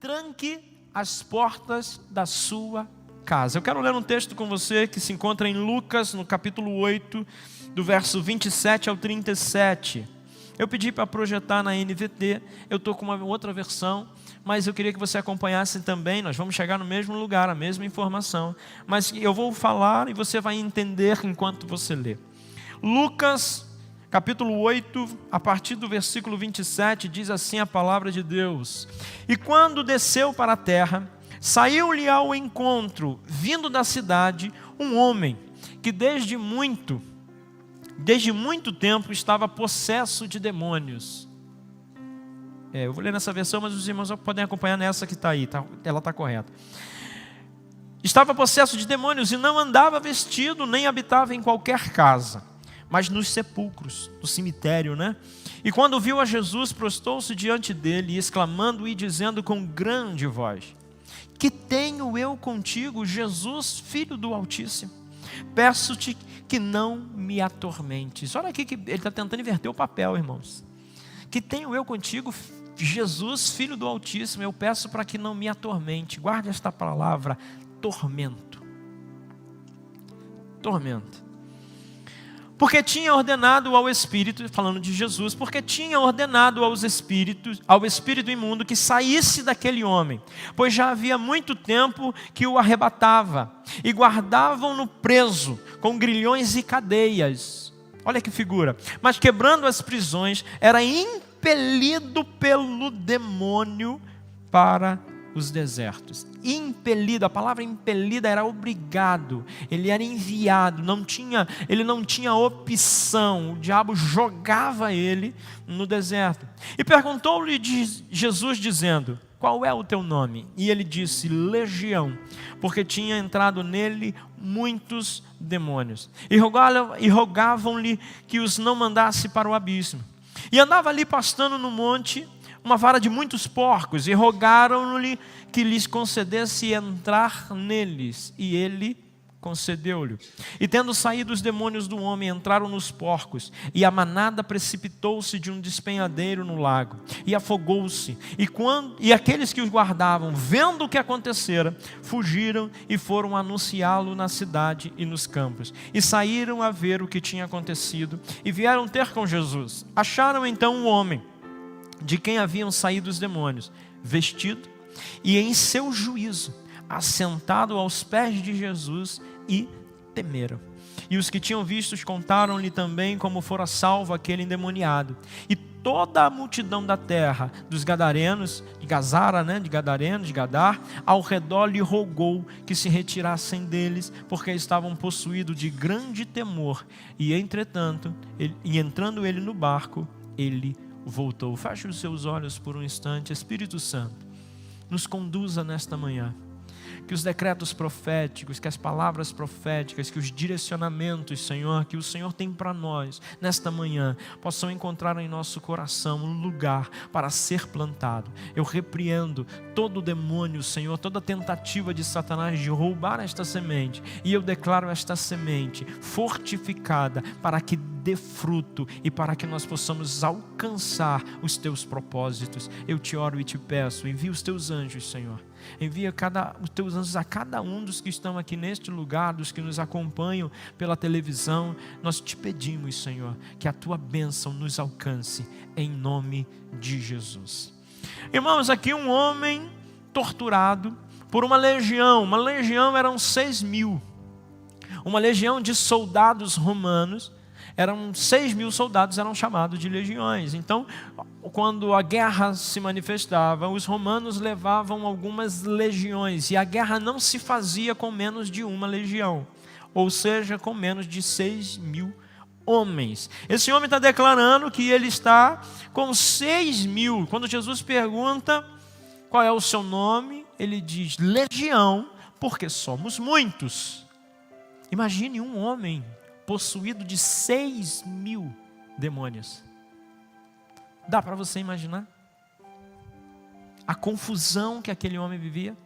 tranque as portas da sua casa. Eu quero ler um texto com você que se encontra em Lucas, no capítulo 8, do verso 27 ao 37. Eu pedi para projetar na NVT, eu estou com uma outra versão, mas eu queria que você acompanhasse também. Nós vamos chegar no mesmo lugar, a mesma informação, mas eu vou falar e você vai entender enquanto você lê. Lucas, capítulo 8, a partir do versículo 27, diz assim a palavra de Deus: E quando desceu para a terra, saiu-lhe ao encontro, vindo da cidade, um homem que desde muito tempo estava possesso de demônios. Eu vou ler nessa versão, mas os irmãos podem acompanhar nessa que está aí, ela está correta. Estava possesso de demônios e não andava vestido, nem habitava em qualquer casa, mas nos sepulcros, no cemitério, né? E quando viu a Jesus, prostou-se diante dele, exclamando e dizendo com grande voz: Que tenho eu contigo, Jesus, Filho do Altíssimo? Peço-te que não me atormentes. Olha aqui que ele está tentando inverter o papel, irmãos. Que tenho eu contigo, Jesus, Filho do Altíssimo, eu peço para que não me atormente. Guarde esta palavra, tormento. Tormento. Porque tinha ordenado ao Espírito, falando de Jesus, porque tinha ordenado ao Espírito imundo que saísse daquele homem, pois já havia muito tempo que o arrebatava, e guardavam-no preso, com grilhões e cadeias. Olha que figura. Mas quebrando as prisões, era impelido pelo demônio para os desertos. Impelido, a palavra impelida era obrigado, ele era enviado, ele não tinha opção, o diabo jogava ele no deserto. E perguntou-lhe Jesus dizendo: Qual é o teu nome? E ele disse: Legião, porque tinha entrado nele muitos demônios. E rogavam-lhe que os não mandasse para o abismo. E andava ali pastando no monte uma vara de muitos porcos, e rogaram-lhe que lhes concedesse entrar neles, e ele concedeu-lhe. E tendo saído os demônios do homem, entraram nos porcos, e a manada precipitou-se de um despenhadeiro no lago, e afogou-se. E aqueles que os guardavam, vendo o que acontecera, fugiram e foram anunciá-lo na cidade e nos campos. E saíram a ver o que tinha acontecido, e vieram ter com Jesus. Acharam então um homem, de quem haviam saído os demônios, vestido e em seu juízo, assentado aos pés de Jesus, e temeram. E os que tinham visto contaram-lhe também como fora salvo aquele endemoniado. E toda a multidão da terra, dos gadarenos, de Gazara, de Gadarenos, de Gadar, ao redor lhe rogou que se retirassem deles, porque estavam possuídos de grande temor. E entretanto, entrando ele no barco, ele voltou. Feche os seus olhos por um instante. Espírito Santo, nos conduza nesta manhã. Que os decretos proféticos, que as palavras proféticas, que os direcionamentos, Senhor, que o Senhor tem para nós nesta manhã, possam encontrar em nosso coração um lugar para ser plantado. Eu repreendo todo demônio, Senhor, toda tentativa de Satanás de roubar esta semente, e eu declaro esta semente fortificada para que dê fruto e para que nós possamos alcançar os teus propósitos. Eu te oro e te peço, envia os teus anjos, Senhor. Envia os teus anjos a cada um dos que estão aqui neste lugar, dos que nos acompanham pela televisão. Nós te pedimos, Senhor, que a tua bênção nos alcance, em nome de Jesus. Irmãos, aqui um homem torturado por uma legião eram 6.000, uma legião de soldados romanos. Eram 6.000 soldados, eram chamados de legiões. Então, quando a guerra se manifestava, os romanos levavam algumas legiões, e a guerra não se fazia com menos de uma legião, ou seja, com menos de 6.000 homens. Esse homem está declarando que ele está com 6.000. Quando Jesus pergunta qual é o seu nome, ele diz legião, porque somos muitos. Imagine um homem possuído de 6.000 demônios. Dá para você imaginar? A confusão que aquele homem vivia,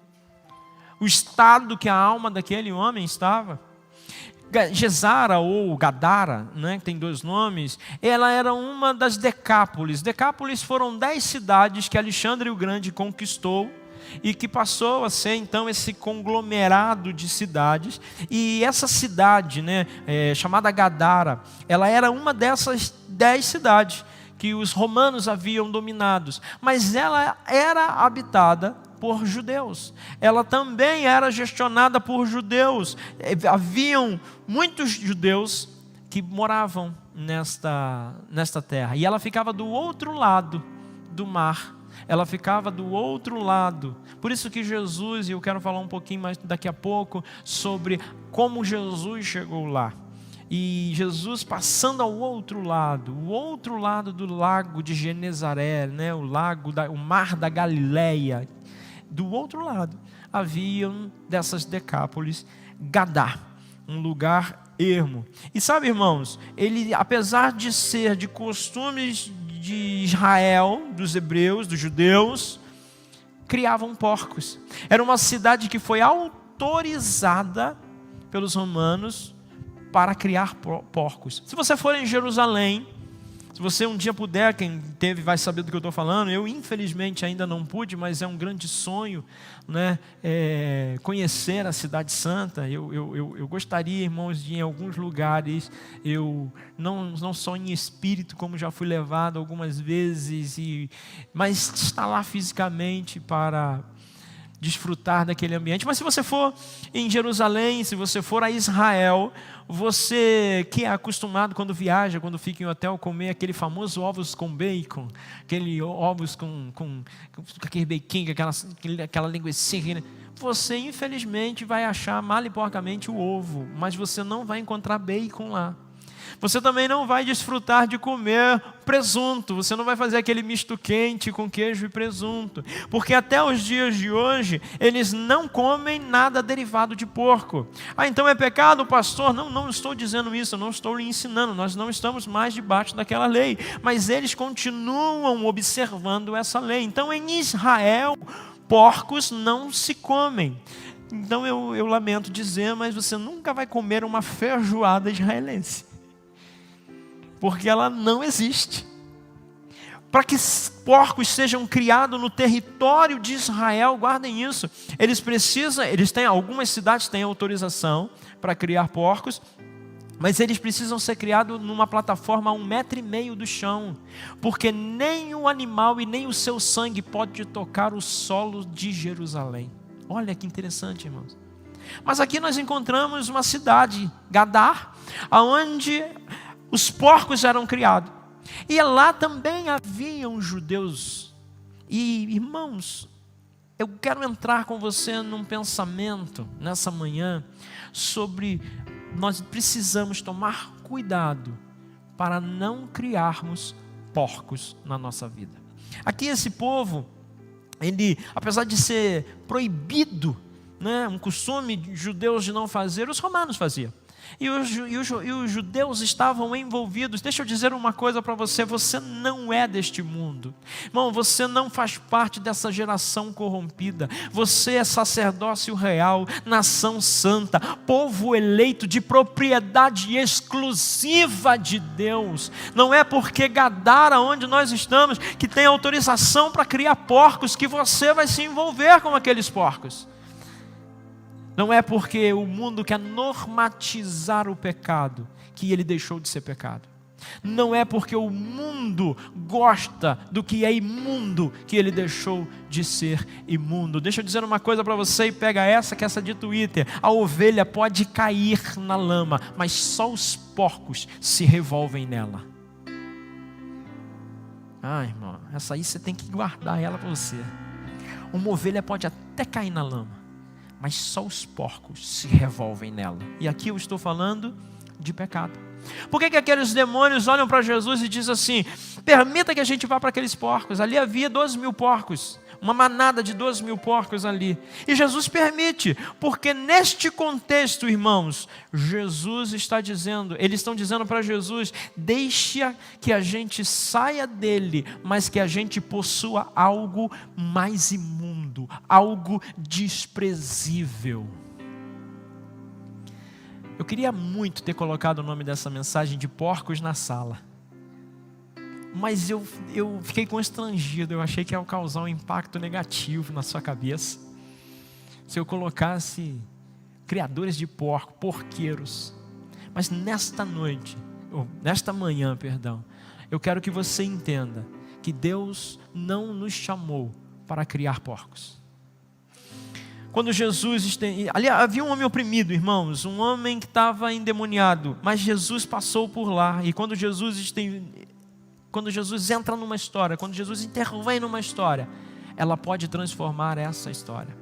o estado que a alma daquele homem estava. Gesara ou Gadara, tem 2 nomes, ela era uma das Decápolis. Decápolis foram 10 cidades que Alexandre o Grande conquistou e que passou a ser então esse conglomerado de cidades. E essa cidade, né, chamada Gadara, ela era uma dessas 10 cidades que os romanos haviam dominados, mas ela era habitada por judeus. Ela também era gestionada por judeus. Haviam muitos judeus que moravam nesta terra, e ela ficava do outro lado do mar. Ela ficava do outro lado. Por isso que Jesus, e eu quero falar um pouquinho mais daqui a pouco sobre como Jesus chegou lá. E Jesus passando ao outro lado do lago de Genezaré, né? O mar da Galileia. Do outro lado haviam dessas Decápolis Gadá, um lugar ermo. E sabe, irmãos, ele, apesar de ser de costumes de Israel, dos hebreus, dos judeus, criavam porcos. Era uma cidade que foi autorizada pelos romanos para criar porcos. Se você for em Jerusalém, se você um dia puder, quem teve vai saber do que eu estou falando. Eu infelizmente ainda não pude, mas é um grande sonho, né, conhecer a Cidade Santa. Eu gostaria, irmãos, de ir em alguns lugares. Eu não só em espírito, como já fui levado algumas vezes, mas estar lá fisicamente para desfrutar daquele ambiente. Mas se você for em Jerusalém, se você for a Israel, você que é acostumado quando viaja, quando fica em hotel, comer aquele famoso ovos com bacon, aquele ovos com aquele bacon, aquela linguiça, você infelizmente vai achar mal e porcamente o ovo, mas você não vai encontrar bacon lá. Você também não vai desfrutar de comer presunto. Você não vai fazer aquele misto quente com queijo e presunto. Porque até os dias de hoje, eles não comem nada derivado de porco. Então é pecado, pastor? Não estou dizendo isso, eu não estou lhe ensinando. Nós não estamos mais debaixo daquela lei. Mas eles continuam observando essa lei. Então em Israel, porcos não se comem. Então eu lamento dizer, mas você nunca vai comer uma feijoada israelense. Porque ela não existe. Para que porcos sejam criados no território de Israel, guardem isso, algumas cidades têm autorização para criar porcos, mas eles precisam ser criados numa plataforma a 1,5 metro do chão, porque nem o animal e nem o seu sangue pode tocar o solo de Jerusalém. Olha que interessante, irmãos. Mas aqui nós encontramos uma cidade, Gadar, onde os porcos eram criados. E lá também haviam judeus. E, irmãos, eu quero entrar com você num pensamento nessa manhã sobre nós precisamos tomar cuidado para não criarmos porcos na nossa vida. Aqui esse povo, ele, apesar de ser proibido, né, um costume de judeus de não fazer, os romanos faziam. E os judeus estavam envolvidos. Deixa eu dizer uma coisa para você: você não é deste mundo, irmão. Você não faz parte dessa geração corrompida. Você é sacerdócio real, nação santa, povo eleito de propriedade exclusiva de Deus. Não é porque Gadara, onde nós estamos, que tem autorização para criar porcos, que você vai se envolver com aqueles porcos. Não é porque o mundo quer normatizar o pecado que ele deixou de ser pecado. Não é porque o mundo gosta do que é imundo que ele deixou de ser imundo. Deixa eu dizer uma coisa para você, e pega essa que é essa de Twitter. A ovelha pode cair na lama, mas só os porcos se revolvem nela. Irmão, essa aí você tem que guardar ela para você. Uma ovelha pode até cair na lama, mas só os porcos se revolvem nela. E aqui eu estou falando de pecado. Por que aqueles demônios olham para Jesus e dizem assim: permita que a gente vá para aqueles porcos? Ali havia 12.000 porcos, uma manada de 12.000 porcos ali. E Jesus permite, porque neste contexto, irmãos, Jesus está dizendo, eles estão dizendo para Jesus: deixa que a gente saia dele, mas que a gente possua algo mais imundo, algo desprezível. Eu queria muito ter colocado o nome dessa mensagem de porcos na sala. Mas eu fiquei constrangido, eu achei que ia causar um impacto negativo na sua cabeça. Se eu colocasse criadores de porco, porqueiros. Mas nesta manhã, eu quero que você entenda que Deus não nos chamou para criar porcos. Quando Jesus, ali havia um homem oprimido, irmãos, um homem que estava endemoniado, mas Jesus passou por lá, e quando Jesus entra numa história, quando Jesus intervém numa história, ela pode transformar essa história.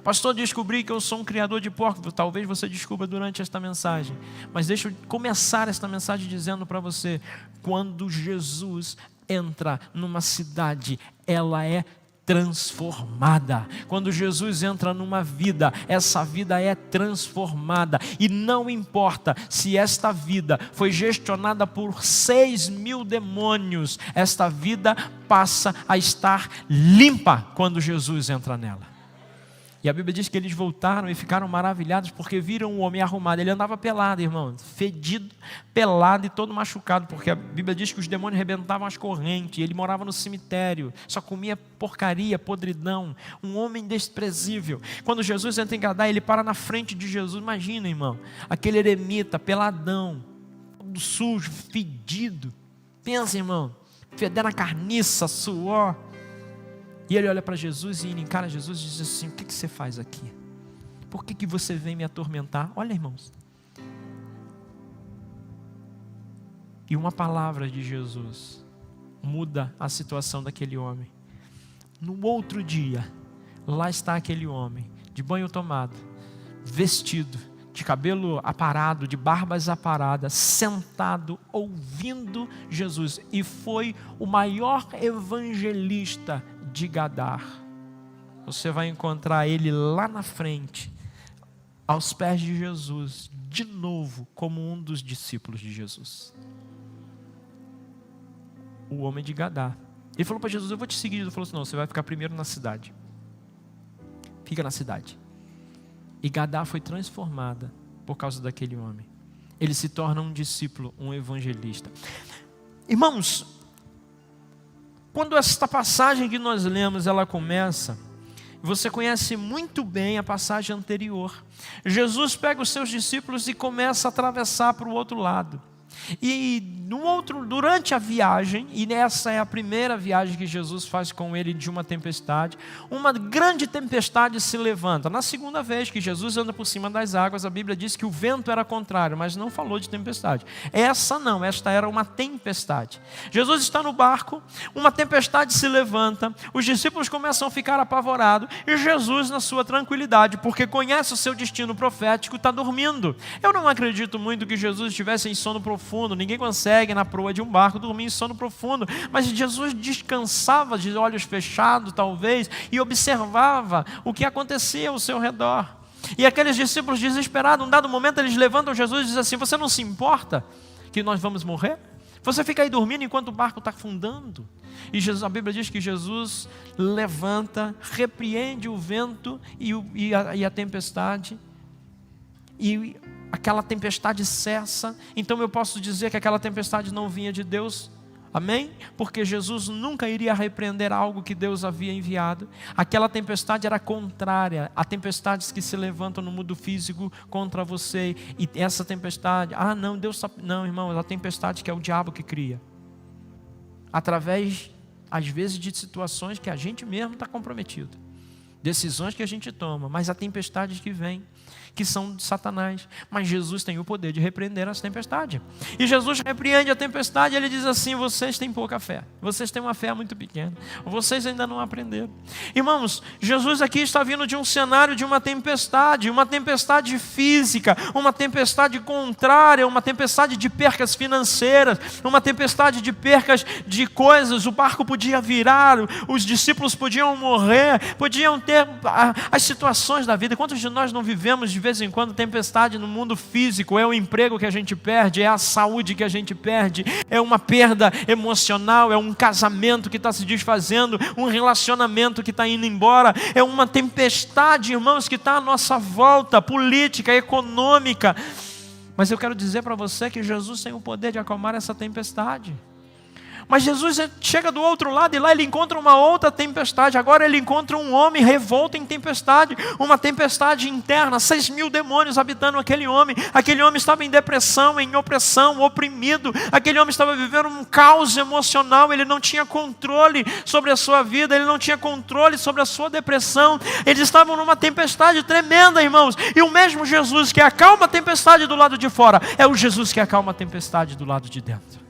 Pastor, descobri que eu sou um criador de porcos. Talvez você descubra durante esta mensagem, mas deixa eu começar esta mensagem dizendo para você: quando Jesus entra numa cidade, ela é transformada. Quando Jesus entra numa vida, essa vida é transformada, e não importa se esta vida foi gestionada por 6.000 demônios, esta vida passa a estar limpa quando Jesus entra nela. E a Bíblia diz que eles voltaram e ficaram maravilhados porque viram o homem arrumado. Ele andava pelado, irmão, fedido, pelado e todo machucado, porque a Bíblia diz que os demônios rebentavam as correntes. Ele morava no cemitério, só comia porcaria, podridão, um homem desprezível. Quando Jesus entra em Gadá, ele para na frente de Jesus. Imagina, irmão, aquele eremita, peladão, todo sujo, fedido. Pensa, irmão, fedendo a carniça, suor. E ele olha para Jesus e ele encara Jesus e diz assim: o que você faz aqui? Por que você vem me atormentar? Olha, irmãos. E uma palavra de Jesus muda a situação daquele homem. No outro dia, lá está aquele homem, de banho tomado, vestido, de cabelo aparado, de barbas aparadas, sentado, ouvindo Jesus. E foi o maior evangelista de Gadá. Você vai encontrar ele lá na frente, aos pés de Jesus, de novo, como um dos discípulos de Jesus. O homem de Gadá. Ele falou para Jesus: eu vou te seguir. Ele falou assim: não, você vai ficar primeiro na cidade. Fica na cidade. E Gadá foi transformada por causa daquele homem. Ele se torna um discípulo, um evangelista. Irmãos, quando esta passagem que nós lemos, ela começa, você conhece muito bem a passagem anterior. Jesus pega os seus discípulos e começa a atravessar para o outro lado. E durante a viagem, e essa é a primeira viagem que Jesus faz com ele de uma tempestade, uma grande tempestade se levanta. Na segunda vez que Jesus anda por cima das águas, a Bíblia diz que o vento era contrário, mas não falou de tempestade. Esta era uma tempestade. Jesus está no barco, uma tempestade se levanta, os discípulos começam a ficar apavorados, e Jesus, na sua tranquilidade, porque conhece o seu destino profético, está dormindo. Eu não acredito muito que Jesus estivesse em sono profundo. Ninguém consegue na proa de um barco dormir em sono profundo, mas Jesus descansava de olhos fechados talvez, e observava o que acontecia ao seu redor. E aqueles discípulos desesperados, num dado momento eles levantam Jesus e dizem assim: você não se importa que nós vamos morrer? Você fica aí dormindo enquanto o barco está afundando? E a Bíblia diz que Jesus levanta, repreende o vento e a tempestade, e aquela tempestade cessa. Então eu posso dizer que aquela tempestade não vinha de Deus. Amém? Porque Jesus nunca iria repreender algo que Deus havia enviado. Aquela tempestade era contrária a tempestades que se levantam no mundo físico contra você. E essa tempestade, não, irmão, é a tempestade que é o diabo que cria. Através, às vezes, de situações que a gente mesmo está comprometido. Decisões que a gente toma, mas há tempestades que vêm, que são de Satanás. Mas Jesus tem o poder de repreender as tempestades. E Jesus repreende a tempestade e ele diz assim: vocês têm pouca fé. Vocês têm uma fé muito pequena. Vocês ainda não aprenderam. Irmãos, Jesus aqui está vindo de um cenário de uma tempestade física, uma tempestade contrária, uma tempestade de percas financeiras, uma tempestade de percas de coisas. O barco podia virar, os discípulos podiam morrer, podiam ter as situações da vida. Quantos de nós não vivemos de vez em quando tempestade no mundo físico? É o emprego que a gente perde, é a saúde que a gente perde, é uma perda emocional, é um casamento que está se desfazendo, um relacionamento que está indo embora, é uma tempestade, irmãos, que está à nossa volta, política, econômica. Mas eu quero dizer para você que Jesus tem o poder de acalmar essa tempestade. Mas Jesus chega do outro lado e lá ele encontra uma outra tempestade. Agora ele encontra um homem revolto em tempestade, uma tempestade interna, 6.000 demônios habitando aquele homem. Aquele homem estava em depressão, em opressão, oprimido. Aquele homem estava vivendo um caos emocional. Ele não tinha controle sobre a sua vida, ele não tinha controle sobre a sua depressão. Eles estavam numa tempestade tremenda, irmãos. E o mesmo Jesus que acalma a tempestade do lado de fora é o Jesus que acalma a tempestade do lado de dentro.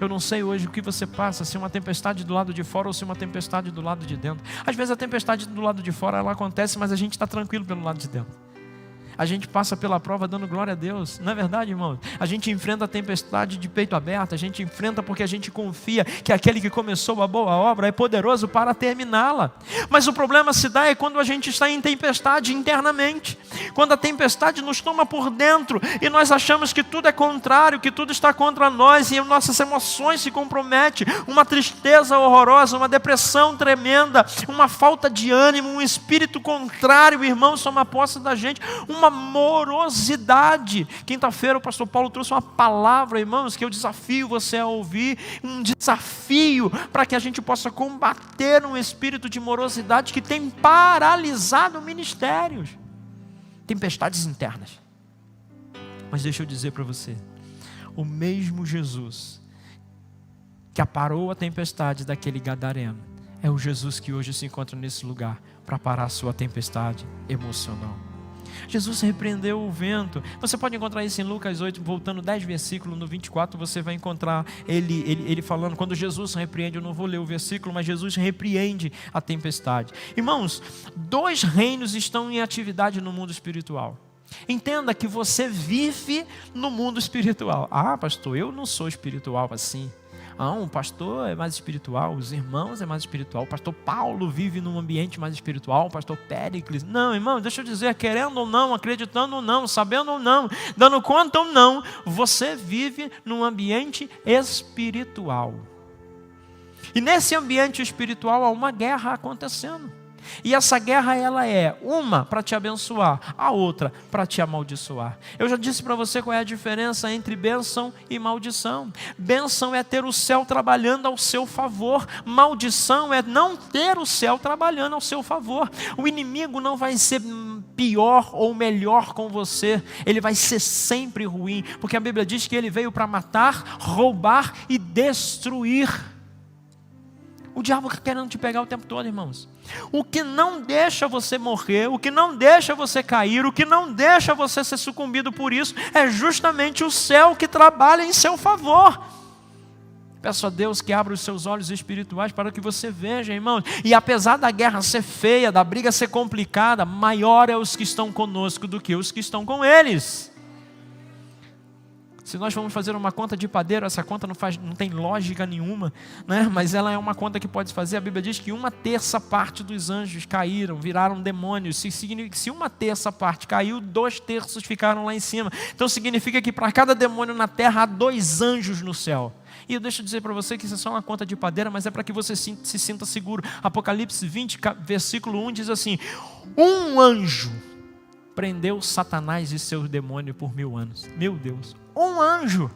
Eu não sei hoje o que você passa, se uma tempestade do lado de fora ou se uma tempestade do lado de dentro. Às vezes a tempestade do lado de fora ela acontece, mas a gente está tranquilo pelo lado de dentro. A gente passa pela prova dando glória a Deus. Não é verdade, irmão? A gente enfrenta a tempestade de peito aberto. A gente enfrenta porque a gente confia que aquele que começou a boa obra é poderoso para terminá-la. Mas o problema se dá é quando a gente está em tempestade internamente. Quando a tempestade nos toma por dentro e nós achamos que tudo é contrário, que tudo está contra nós e nossas emoções se comprometem. Uma tristeza horrorosa, uma depressão tremenda, uma falta de ânimo, um espírito contrário, irmãos, toma posse da gente. Uma morosidade. Quinta-feira o pastor Paulo trouxe uma palavra, irmãos, que eu desafio você a ouvir, um desafio para que a gente possa combater um espírito de morosidade que tem paralisado ministérios, tempestades internas. Mas deixa eu dizer para você, o mesmo Jesus que aparou a tempestade daquele gadareno é o Jesus que hoje se encontra nesse lugar para parar a sua tempestade emocional. Jesus repreendeu o vento. Você pode encontrar isso em Lucas 8, voltando 10 versículos, no 24 você vai encontrar ele falando, quando Jesus repreende, eu não vou ler o versículo, mas Jesus repreende a tempestade. Irmãos, 2 reinos estão em atividade no mundo espiritual. Entenda que você vive no mundo espiritual. Ah, pastor, eu não sou espiritual assim. Ah, o pastor é mais espiritual, os irmãos é mais espiritual, o pastor Paulo vive num ambiente mais espiritual, o pastor Péricles. Não, irmão, deixa eu dizer, querendo ou não, acreditando ou não, sabendo ou não, dando conta ou não, você vive num ambiente espiritual. E nesse ambiente espiritual há uma guerra acontecendo. E essa guerra ela é uma para te abençoar, a outra para te amaldiçoar. Eu já disse para você qual é a diferença entre bênção e maldição. Bênção é ter o céu trabalhando ao seu favor. Maldição é não ter o céu trabalhando ao seu favor. O inimigo não vai ser pior ou melhor com você. Ele vai ser sempre ruim, porque a Bíblia diz que ele veio para matar, roubar e destruir. O diabo está querendo te pegar o tempo todo, irmãos. O que não deixa você morrer, o que não deixa você cair, o que não deixa você ser sucumbido por isso, é justamente o céu que trabalha em seu favor. Peço a Deus que abra os seus olhos espirituais para que você veja, irmãos. E apesar da guerra ser feia, da briga ser complicada, maior é os que estão conosco do que os que estão com eles. Se nós vamos fazer uma conta de padeiro, essa conta não tem lógica nenhuma, né? Mas ela é uma conta que pode fazer. A Bíblia diz que 1/3 parte dos anjos caíram, viraram demônios. Se 1/3 parte caiu, 2/3 ficaram lá em cima. Então significa que para cada demônio na terra há 2 anjos no céu. E eu deixo dizer para você que isso é só uma conta de padeira, mas é para que você se sinta seguro. Apocalipse 20, versículo 1 diz assim: um anjo prendeu Satanás e seu demônio por 1000 anos. Meu Deus, um anjo.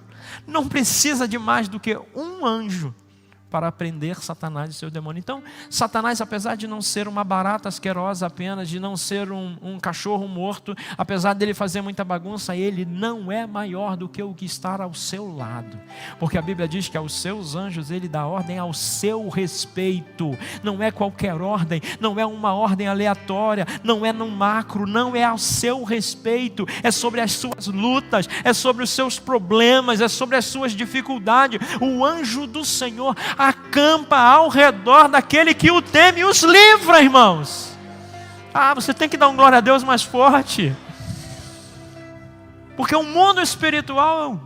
Não precisa de mais do que um anjo para prender Satanás e seu demônio. Então, Satanás, apesar de não ser uma barata asquerosa apenas, de não ser um cachorro morto, apesar dele fazer muita bagunça, ele não é maior do que o que está ao seu lado. Porque a Bíblia diz que aos seus anjos ele dá ordem ao seu respeito. Não é qualquer ordem, não é uma ordem aleatória, não é no macro, não é ao seu respeito. É sobre as suas lutas, é sobre os seus problemas, é sobre as suas dificuldades. O anjo do Senhor acampa ao redor daquele que o teme e os livra, irmãos. Ah, você tem que dar um glória a Deus mais forte. Porque o mundo espiritual,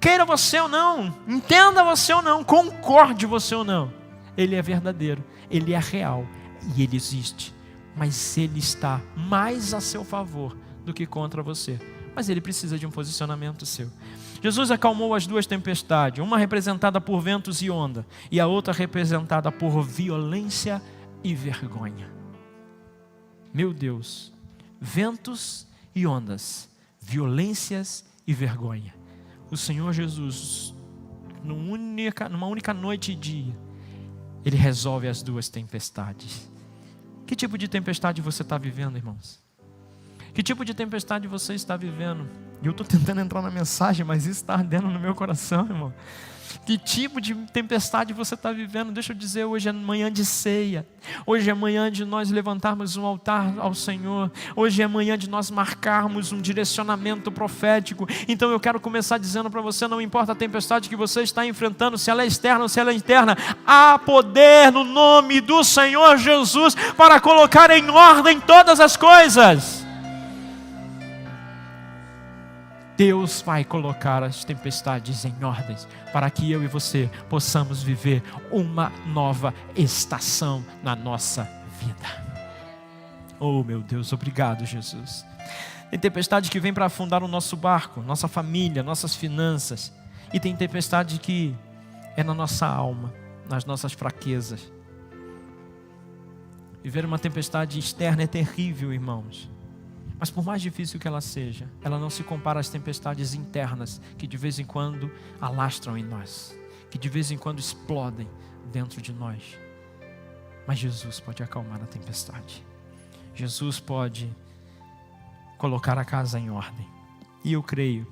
queira você ou não, entenda você ou não, concorde você ou não, ele é verdadeiro, ele é real e ele existe. Mas ele está mais a seu favor do que contra você. Mas ele precisa de um posicionamento seu. Jesus acalmou as 2 tempestades, uma representada por ventos e onda, e a outra representada por violência e vergonha. Meu Deus, ventos e ondas, violências e vergonha. O Senhor Jesus numa única noite e dia, Ele resolve as duas tempestades. Que tipo de tempestade você está vivendo, irmãos? Que tipo de tempestade você está vivendo? E eu estou tentando entrar na mensagem, mas isso está ardendo no meu coração, irmão. Que tipo de tempestade você está vivendo? Deixa eu dizer, hoje é manhã de ceia. Hoje é manhã de nós levantarmos um altar ao Senhor. Hoje é manhã de nós marcarmos um direcionamento profético. Então eu quero começar dizendo para você, não importa a tempestade que você está enfrentando, se ela é externa ou se ela é interna, há poder no nome do Senhor Jesus para colocar em ordem todas as coisas. Deus vai colocar as tempestades em ordens para que eu e você possamos viver uma nova estação na nossa vida. Oh meu Deus, obrigado Jesus. Tem tempestade que vem para afundar o nosso barco, nossa família, nossas finanças. E tem tempestade que é na nossa alma, nas nossas fraquezas. Viver uma tempestade externa é terrível, irmãos. Mas por mais difícil que ela seja, ela não se compara às tempestades internas que de vez em quando alastram em nós, que de vez em quando explodem dentro de nós. Mas Jesus pode acalmar a tempestade. Jesus pode colocar a casa em ordem. E eu creio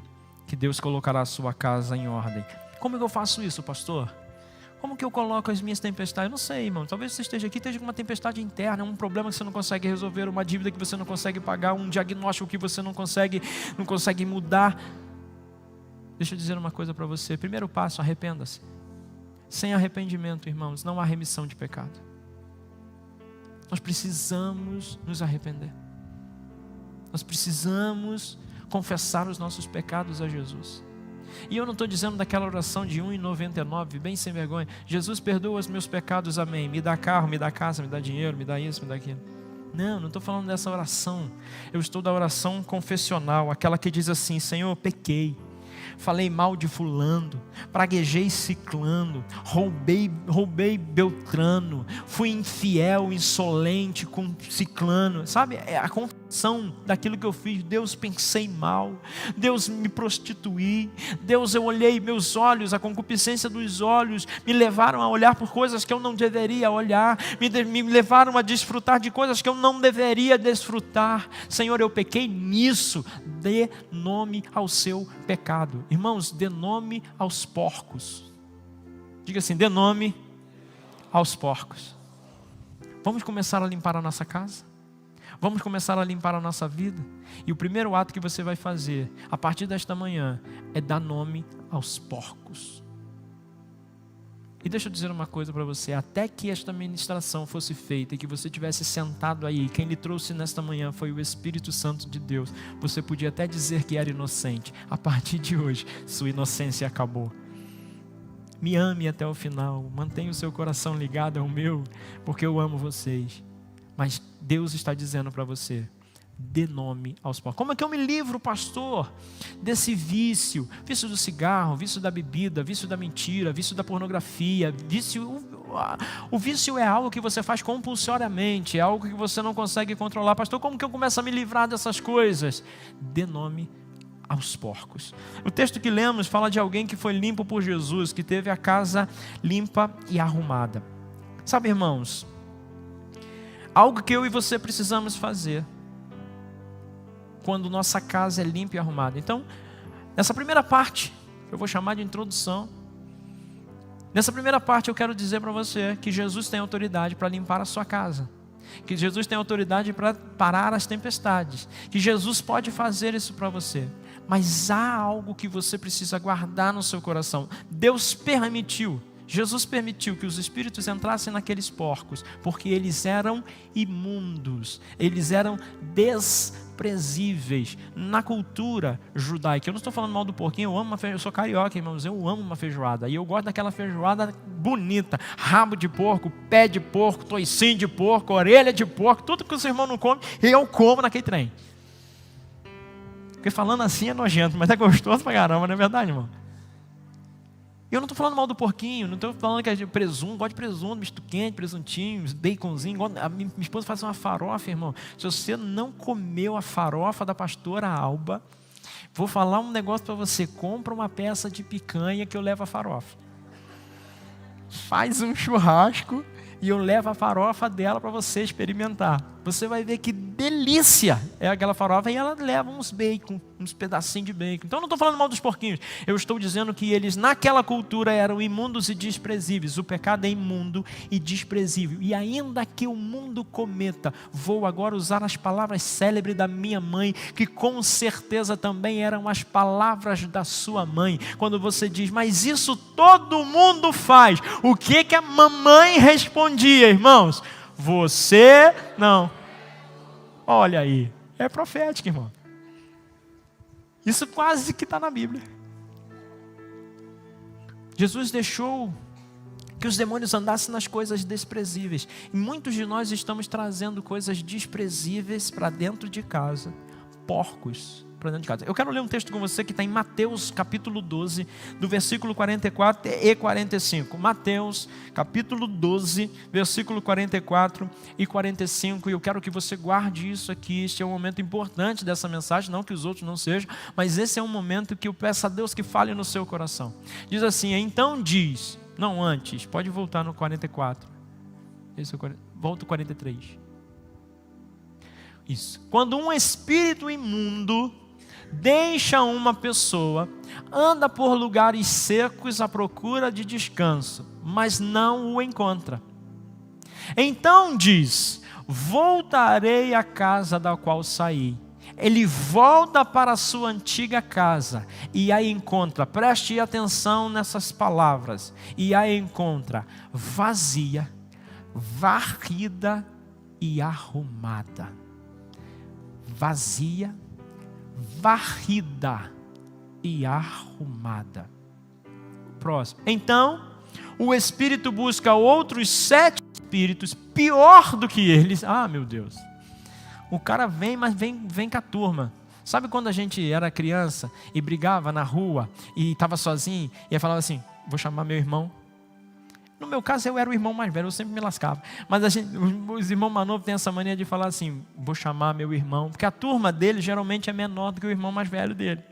que Deus colocará a sua casa em ordem. Como é que eu faço isso, pastor? Como que eu coloco as minhas tempestades? Eu não sei, irmão. Talvez você esteja aqui, esteja com uma tempestade interna, um problema que você não consegue resolver, uma dívida que você não consegue pagar, um diagnóstico que você não consegue mudar. Deixa eu dizer uma coisa para você. Primeiro passo, arrependa-se. Sem arrependimento, irmãos, não há remissão de pecado. Nós precisamos nos arrepender. Nós precisamos confessar os nossos pecados a Jesus. E eu não estou dizendo daquela oração de 1,99, bem sem vergonha. Jesus, perdoa os meus pecados, amém. Me dá carro, me dá casa, me dá dinheiro, me dá isso, me dá aquilo. Não estou falando dessa oração. Eu estou da oração confessional, aquela que diz assim: Senhor, eu pequei. Falei mal de fulano, praguejei ciclano, roubei beltrano, fui infiel, insolente com ciclano. Sabe, é a confissão daquilo que eu fiz. Deus, pensei mal, Deus, me prostituí, Deus, eu olhei, meus olhos, a concupiscência dos olhos me levaram a olhar por coisas que eu não deveria olhar, me levaram a desfrutar de coisas que eu não deveria desfrutar. Senhor, eu pequei nisso. Dê nome ao seu pecado. Irmãos, dê nome aos porcos. Diga assim, dê nome aos porcos. Vamos começar a limpar a nossa casa? Vamos começar a limpar a nossa vida? E o primeiro ato que você vai fazer, a partir desta manhã, é dar nome aos porcos. E deixa eu dizer uma coisa para você, até que esta ministração fosse feita e que você tivesse sentado aí, quem lhe trouxe nesta manhã foi o Espírito Santo de Deus. Você podia até dizer que era inocente. A partir de hoje, sua inocência acabou. Me ame até o final, mantenha o seu coração ligado ao meu, porque eu amo vocês. Mas Deus está dizendo para você, dê nome aos porcos. Como é que eu me livro, pastor, desse vício? Vício do cigarro, vício da bebida, vício da mentira, vício da pornografia, o vício é algo que você faz compulsoriamente, é algo que você não consegue controlar. Pastor, como que eu começo a me livrar dessas coisas? Dê nome aos porcos. O texto que lemos fala de alguém que foi limpo por Jesus, que teve a casa limpa e arrumada. Sabe, irmãos, algo que eu e você precisamos fazer quando nossa casa é limpa e arrumada. Então, nessa primeira parte, eu vou chamar de introdução. Nessa primeira parte eu quero dizer para você que Jesus tem autoridade para limpar a sua casa. Que Jesus tem autoridade para parar as tempestades. Que Jesus pode fazer isso para você. Mas há algo que você precisa guardar no seu coração. Deus permitiu, Jesus permitiu que os espíritos entrassem naqueles porcos, porque eles eram imundos, eles eram desprezíveis na cultura judaica. Eu não estou falando mal do porquinho, eu sou carioca, irmãos, eu amo uma feijoada, e eu gosto daquela feijoada bonita, rabo de porco, pé de porco, toicinho de porco, orelha de porco, tudo que os irmãos não comem, eu como naquele trem. Porque falando assim é nojento, mas é gostoso pra caramba, não é verdade, irmão? Eu não estou falando mal do porquinho, não estou falando que é presunto, gosto de presunto, misto quente, presuntinho, baconzinho. A minha esposa faz uma farofa, irmão. Se você não comeu a farofa da pastora Alba, Vou falar um negócio para você, compra uma peça de picanha que eu levo a farofa. Faz um churrasco e eu levo a farofa dela para você experimentar. Você vai ver que delícia é aquela farofa, e ela leva uns bacon, uns pedacinhos de bacon. Então eu não estou falando mal dos porquinhos, eu estou dizendo que eles naquela cultura eram imundos e desprezíveis. O pecado é imundo e desprezível, e ainda que o mundo cometa, vou agora usar as palavras célebres da minha mãe, que com certeza também eram as palavras da sua mãe, quando você diz, mas isso todo mundo faz. O que a mamãe respondia, irmãos? Você não. Olha aí, é profético, irmão. Isso quase que está na Bíblia. Jesus deixou que os demônios andassem nas coisas desprezíveis. E muitos de nós estamos trazendo coisas desprezíveis para dentro de casa. Porcos para dentro de casa. Eu quero ler um texto com você que está em Mateus capítulo 12, do versículo 44 e 45. Mateus capítulo 12, versículo 44 e 45. E eu quero que você guarde isso aqui. Este é um momento importante dessa mensagem, não que os outros não sejam, mas esse é um momento que eu peço a Deus que fale no seu coração. Diz assim, então diz, não antes, pode voltar no 44. Volta o 43. Isso. Quando um espírito imundo deixa uma pessoa, anda por lugares secos à procura de descanso, mas não o encontra. Então diz, voltarei à casa da qual saí. Ele volta para a sua antiga casa e a encontra, preste atenção nessas palavras, e a encontra vazia, varrida e arrumada. Vazia, varrida e arrumada. Próximo. Então, o Espírito busca outros 7 espíritos, pior do que eles. Ah, meu Deus. O cara vem, mas vem com a turma. Sabe quando a gente era criança e brigava na rua e estava sozinho e falava assim, vou chamar meu irmão. No meu caso, eu era o irmão mais velho, eu sempre me lascava. Mas os irmãos mais novos têm essa mania de falar assim, vou chamar meu irmão. Porque a turma dele geralmente é menor do que o irmão mais velho dele.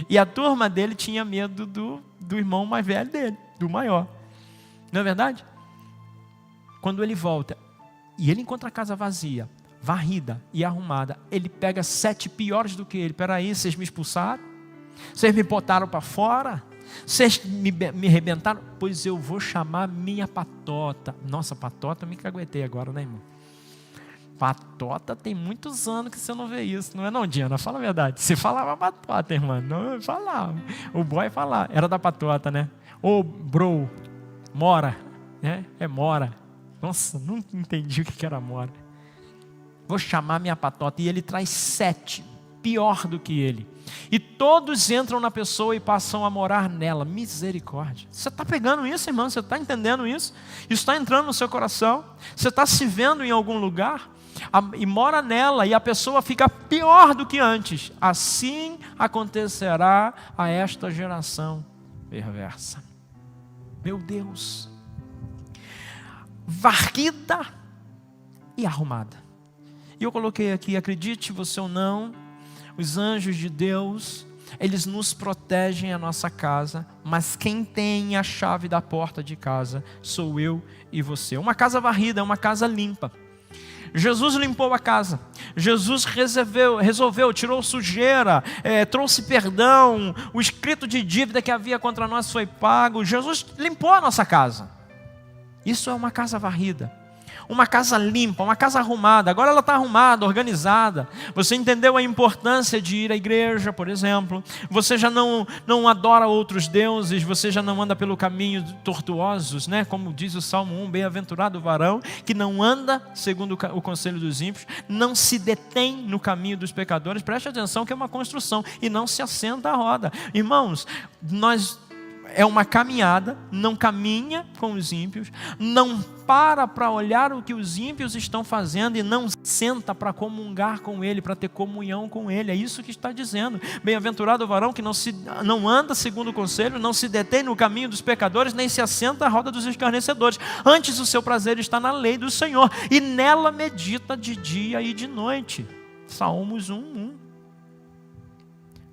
E a turma dele tinha medo do irmão mais velho dele, do maior. Não é verdade? Quando ele volta e ele encontra a casa vazia, varrida e arrumada, ele pega 7 piores do que ele. Peraí, vocês me expulsaram? Vocês me botaram para fora? Vocês me arrebentaram? Pois eu vou chamar minha patota. Nossa, patota, me caguetei agora, né, irmão? Patota tem muitos anos que você não vê isso, não é não, Diana? Fala a verdade. Você falava patota, irmão. Não, falava. O boy falava. Era da patota, né? Ô, bro, mora. Né? É mora. Nossa, nunca entendi o que era mora. Vou chamar minha patota. E ele traz 7, pior do que ele. E todos entram na pessoa e passam a morar nela. Misericórdia. Você está pegando isso, irmão? Você está entendendo isso? Isso está entrando no seu coração? Você está se vendo em algum lugar? E mora nela, e a pessoa fica pior do que antes. Assim acontecerá a esta geração perversa. Meu Deus. Varrida e arrumada. E eu coloquei aqui, acredite você ou não, os anjos de Deus, eles nos protegem a nossa casa, mas quem tem a chave da porta de casa sou eu e você. Uma casa varrida é uma casa limpa. Jesus limpou a casa, Jesus resolveu, tirou sujeira, trouxe perdão, o escrito de dívida que havia contra nós foi pago. Jesus limpou a nossa casa. Isso é uma casa varrida. Uma casa limpa, uma casa arrumada. Agora ela está arrumada, organizada. Você entendeu a importância de ir à igreja, por exemplo. Você já não adora outros deuses. Você já não anda pelo caminho tortuosos, né? Como diz o Salmo 1, bem-aventurado o varão que não anda segundo o conselho dos ímpios, não se detém no caminho dos pecadores. Preste atenção que é uma construção e não se assenta à roda. Irmãos, é uma caminhada, não caminha com os ímpios, não para olhar o que os ímpios estão fazendo e não senta para comungar com ele, para ter comunhão com ele. É isso que está dizendo. Bem-aventurado o varão que não anda segundo o conselho, não se detém no caminho dos pecadores, nem se assenta à roda dos escarnecedores. Antes o seu prazer está na lei do Senhor e nela medita de dia e de noite. Salmos 1:1.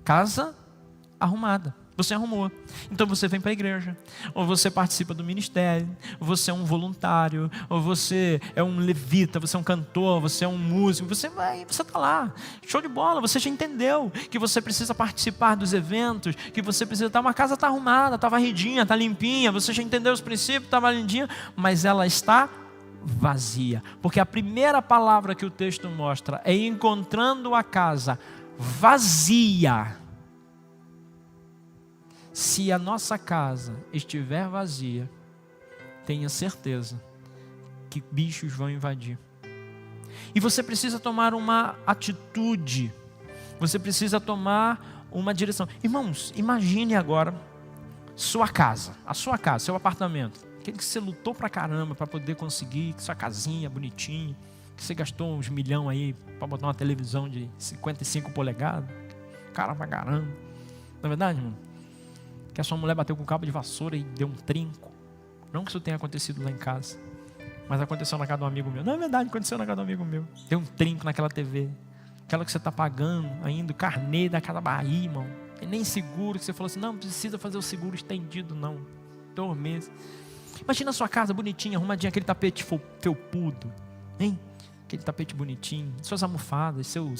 Casa arrumada. Você arrumou. Então você vem para a igreja, ou você participa do ministério, ou você é um voluntário, ou você é um levita, você é um cantor, você é um músico, você está lá. Show de bola, você já entendeu que você precisa participar dos eventos, que você precisa estar, uma casa está arrumada, está varridinha, está limpinha, você já entendeu os princípios, está lindinha, mas ela está vazia. Porque a primeira palavra que o texto mostra é encontrando a casa vazia. Se a nossa casa estiver vazia, tenha certeza que bichos vão invadir. E você precisa tomar uma atitude. Você precisa tomar uma direção. Irmãos, imagine agora sua casa, a sua casa, seu apartamento. Aquele que você lutou pra caramba para poder conseguir, sua casinha bonitinha, que você gastou uns milhão aí para botar uma televisão de 55 polegadas. Cara pra caramba. Não é verdade, irmão? Que a sua mulher bateu com um cabo de vassoura e deu um trinco. Não que isso tenha acontecido lá em casa, mas aconteceu na casa de um amigo meu. Não é verdade, aconteceu na casa de um amigo meu. Deu um trinco naquela TV. Aquela que você está pagando ainda, o carnê da Casa Bahia, irmão. E nem seguro, que você falou assim, não precisa fazer o seguro estendido, não. 2 meses. Imagina a sua casa bonitinha, arrumadinha, aquele tapete felpudo, hein? Aquele tapete bonitinho, suas almofadas, seu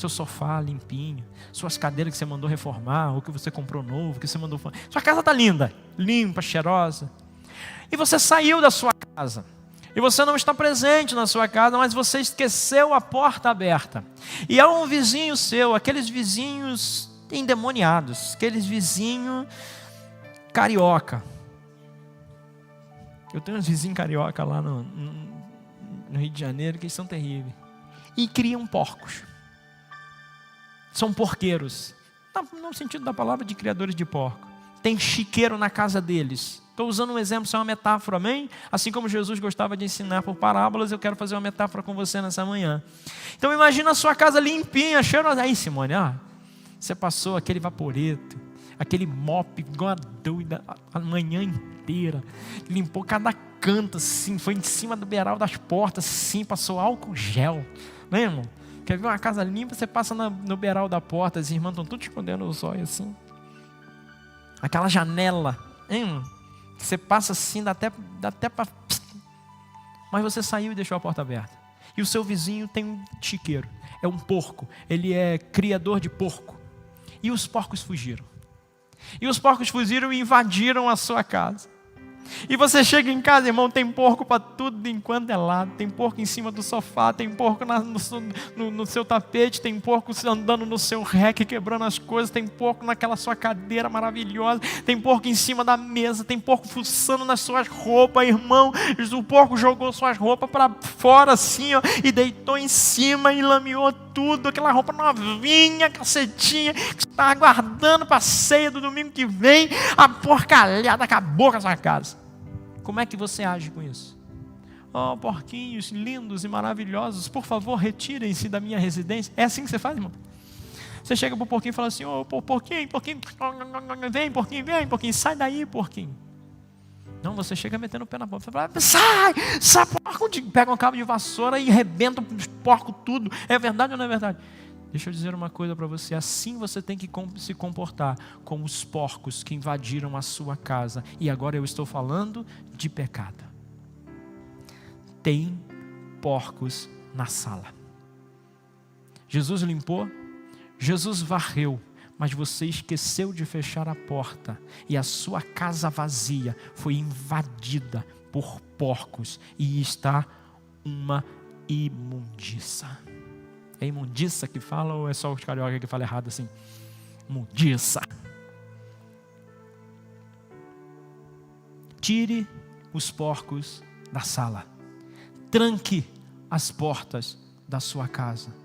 sofá limpinho, suas cadeiras que você mandou reformar, ou que você comprou novo, que você mandou... Sua casa está linda, limpa, cheirosa. E você saiu da sua casa. E você não está presente na sua casa, mas você esqueceu a porta aberta. E há um vizinho seu, aqueles vizinhos endemoniados, aqueles vizinhos carioca. Eu tenho uns vizinhos carioca lá no Rio de Janeiro, que eles são terríveis. E criam porcos. São porqueiros. No sentido da palavra de criadores de porco. Tem chiqueiro na casa deles. Estou usando um exemplo, isso é uma metáfora, amém? Assim como Jesus gostava de ensinar por parábolas, eu quero fazer uma metáfora com você nessa manhã. Então imagina a sua casa limpinha, cheirosa. Aí, Simone, você passou aquele vaporeto, aquele mop igual a doida a manhã inteira. Limpou cada canto assim, foi em cima do beiral das portas assim, passou álcool gel. Não é, irmão? Quer ver uma casa limpa, você passa no beiral da porta, as irmãs estão tudo escondendo os olhos assim. Aquela janela, hein, irmão? Que você passa assim, dá até para... Mas você saiu e deixou a porta aberta. E o seu vizinho tem um chiqueiro, é um porco, ele é criador de porco. E os porcos fugiram. E os porcos fugiram e invadiram a sua casa. E você chega em casa, irmão, tem porco para tudo enquanto é lado. Tem porco em cima do sofá, tem porco no seu tapete, tem porco andando no seu reque, quebrando as coisas, tem porco naquela sua cadeira maravilhosa, tem porco em cima da mesa, tem porco fuçando nas suas roupas, irmão. O porco jogou suas roupas para fora assim, ó, e deitou em cima e lameou tudo, aquela roupa novinha, cacetinha, que você estava guardando para a ceia do domingo que vem, a porcalhada acabou com a sua casa. Como é que você age com isso? Oh, porquinhos lindos e maravilhosos, por favor, retirem-se da minha residência. É assim que você faz, irmão? Você chega para o porquinho e fala assim, oh, porquinho, vem, porquinho, sai daí, porquinho. Não, você chega metendo o pé na porta, fala, sai, porco, pega um cabo de vassoura e arrebenta os porcos tudo. É verdade ou não é verdade? Deixa eu dizer uma coisa para você, assim você tem que se comportar com os porcos que invadiram a sua casa. E agora eu estou falando de pecado. Tem porcos na sala. Jesus limpou, Jesus varreu, mas você esqueceu de fechar a porta. E a sua casa vazia foi invadida por porcos. E está uma imundiça. É imundiça que fala ou é só os carioca que falam errado assim? Imundiça. Tire os porcos da sala. Tranque as portas da sua casa.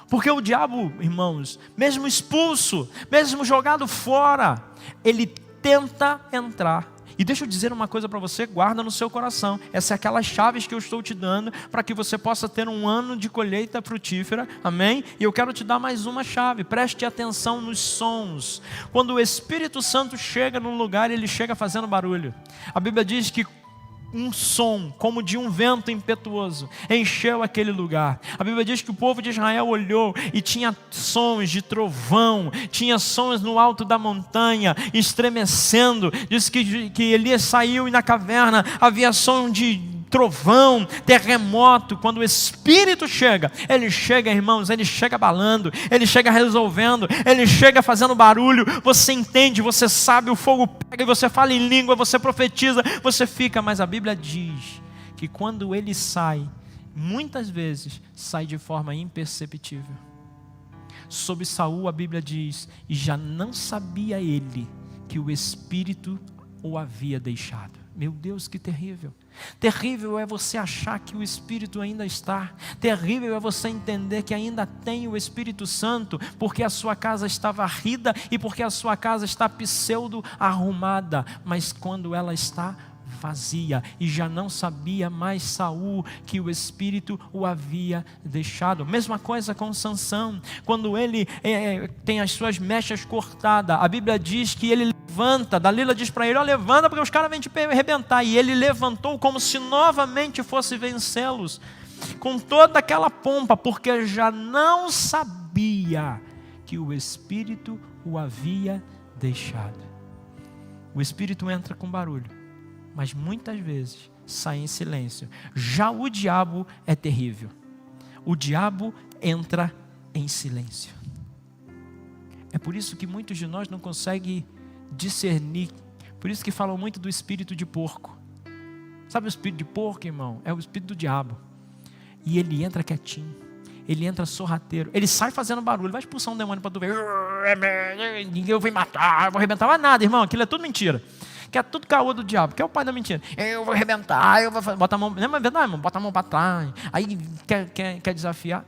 Porque o diabo, irmãos, mesmo expulso, mesmo jogado fora, ele tenta entrar. E deixa eu dizer uma coisa para você, guarda no seu coração. Essa é aquelas chaves que eu estou te dando para que você possa ter um ano de colheita frutífera, amém? E eu quero te dar mais uma chave, preste atenção nos sons. Quando o Espírito Santo chega num lugar, ele chega fazendo barulho. A Bíblia diz que um som como de um vento impetuoso encheu aquele lugar. A Bíblia diz que o povo de Israel olhou e tinha sons de trovão, tinha sons no alto da montanha, estremecendo. Diz que Elias saiu e na caverna havia som de trovão, terremoto. Quando o Espírito chega, ele chega, irmãos, ele chega abalando, ele chega resolvendo, ele chega fazendo barulho. Você entende, você sabe, o fogo pega e você fala em língua, você profetiza, você fica. Mas a Bíblia diz que quando ele sai, muitas vezes sai de forma imperceptível. Sobre Saul a Bíblia diz: e já não sabia ele que o Espírito o havia deixado. Meu Deus, que terrível. Terrível é você achar que o Espírito ainda está. Terrível é você entender que ainda tem o Espírito Santo, porque a sua casa está varrida e porque a sua casa está pseudo arrumada, mas quando ela está vazia, e já não sabia mais Saul que o Espírito o havia deixado. Mesma coisa com Sansão, quando ele tem as suas mechas cortadas, a Bíblia diz que ele levanta, Dalila diz para ele: levanta porque os caras vêm te arrebentar, e ele levantou como se novamente fosse vencê-los, com toda aquela pompa, porque já não sabia que o Espírito o havia deixado. O Espírito entra com barulho, mas muitas vezes sai em silêncio. Já o diabo é terrível. O diabo entra em silêncio. É por isso que muitos de nós não conseguem discernir. Por isso que falam muito do espírito de porco. Sabe o espírito de porco, irmão? É o espírito do diabo. E ele entra quietinho. Ele entra sorrateiro. Ele sai fazendo barulho. Vai expulsar um demônio para tu ver. Ninguém vai matar, vou arrebentar. Mas nada, irmão. Aquilo é tudo mentira. Que é tudo caô do diabo, que é o pai da mentira. Eu vou arrebentar, eu vou fazer. Bota a mão, não é verdade, irmão? Bota a mão para trás. Aí quer desafiar.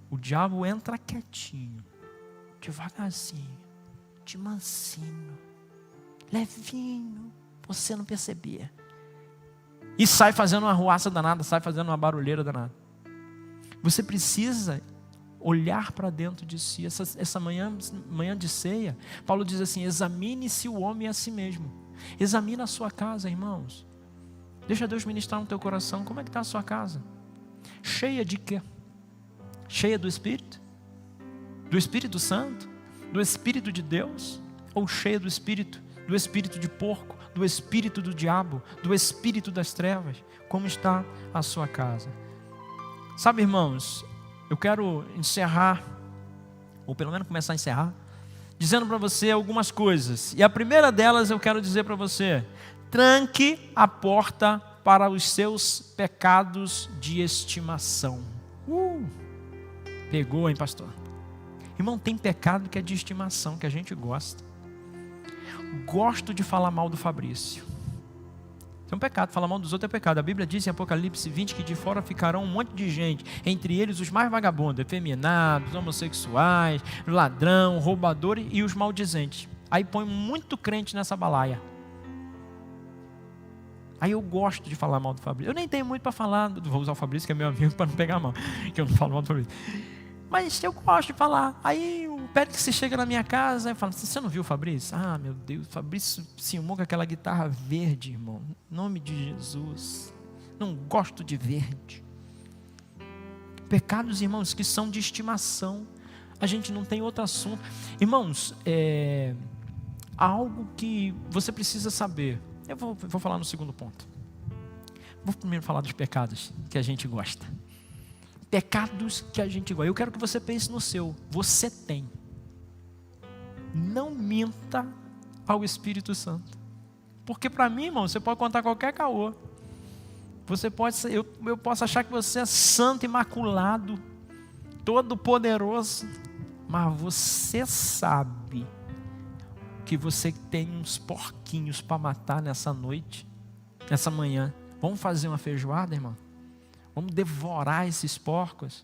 O diabo entra quietinho, devagarzinho, de mansinho, levinho, você não perceber. E sai fazendo uma arruaça danada, sai fazendo uma barulheira danada. Você precisa olhar para dentro de si. Essa manhã de ceia, Paulo diz assim: examine-se o homem a si mesmo. Examina a sua casa, irmãos. Deixa Deus ministrar no teu coração. Como é que está a sua casa? Cheia de quê? Cheia do Espírito? Do Espírito Santo? Do Espírito de Deus? Ou cheia do Espírito? Do espírito de porco? Do espírito do diabo? Do espírito das trevas? Como está a sua casa? Sabe, irmãos, eu quero encerrar, ou pelo menos começar a encerrar, dizendo para você algumas coisas. E a primeira delas eu quero dizer para você: tranque a porta para os seus pecados de estimação. Pegou, hein, pastor? Irmão, tem pecado que é de estimação, que a gente gosta. Gosto de falar mal do Fabrício. Isso é um pecado, falar mal dos outros é pecado. A Bíblia diz em Apocalipse 20 que de fora ficarão um monte de gente, entre eles os mais vagabundos, efeminados, homossexuais, ladrão, roubador e os maldizentes. Aí põe muito crente nessa balaia. Aí eu gosto de falar mal do Fabrício. Eu nem tenho muito para falar, vou usar o Fabrício que é meu amigo para não pegar mal, que eu não falo mal do Fabrício. Mas eu gosto de falar. Aí o Pérez se chega na minha casa e fala: você não viu o Fabrício? Ah, meu Deus, o Fabrício se arrumou com aquela guitarra verde, irmão. Em nome de Jesus. Não gosto de verde. Pecados, irmãos, que são de estimação. A gente não tem outro assunto. Irmãos, algo que você precisa saber. Eu vou falar no segundo ponto. Vou primeiro falar dos pecados que a gente gosta. Pecados que a gente gosta. Eu quero que você pense no seu. Você tem. Não minta ao Espírito Santo. Porque para mim, irmão, você pode contar qualquer caô. Você pode ser, eu posso achar que você é santo, imaculado, todo poderoso. Mas você sabe que você tem uns porquinhos para matar nessa noite, nessa manhã. Vamos fazer uma feijoada, irmão? Vamos devorar esses porcos.